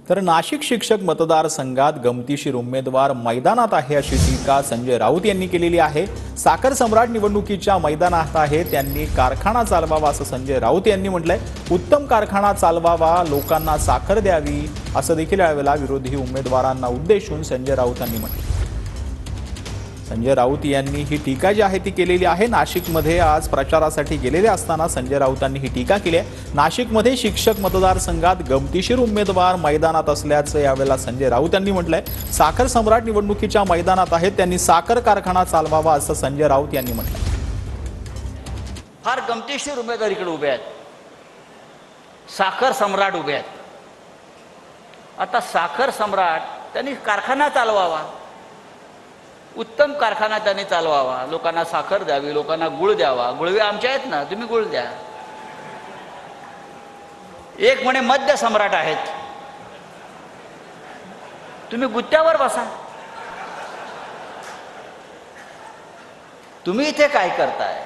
तर नाशिक शिक्षक मतदारसंघात गमतीशीर उमेदवार मैदानात आहे अशी टीका संजय राऊत यांनी केलेली आहे। साखर सम्राट निवडणुकीच्या मैदानात आहे, त्यांनी कारखाना चालवावा असं संजय राऊत यांनी म्हटलंय। उत्तम कारखाना चालवावा, लोकांना साखर द्यावी असं देखील यावेळेला विरोधी उमेदवारांना उद्देशून संजय राऊतांनी म्हटलं। संजय राऊत यांनी ही टीका जी आहे ती केलेली आहे। नाशिकमध्ये आज प्रचारासाठी गेलेले असताना संजय राऊतांनी ही टीका केली आहे। नाशिकमध्ये शिक्षक मतदारसंघात गमतीशीर उमेदवार मैदानात असल्याचं यावेळेला संजय राऊत यांनी म्हटलंय। साखर सम्राट निवडणुकीच्या मैदानात आहेत, त्यांनी साखर कारखाना चालवावा असं संजय राऊत यांनी म्हटलं। फार गमतीशीर उमेदवार इकडे उभे आहेत, साखर सम्राट उभे आहेत। आता साखर सम्राट त्यांनी कारखाना चालवावा, उत्तम कारखाना त्यांनी चालवावा, लोकांना साखर द्यावी, लोकांना गुळ द्यावा। गुळवे आमचे आहेत ना, तुम्ही गुळ द्या। एक म्हणे मद्य सम्राट आहेत, तुम्ही गुत्त्यावर बसा। तुम्ही इथे काय करताय?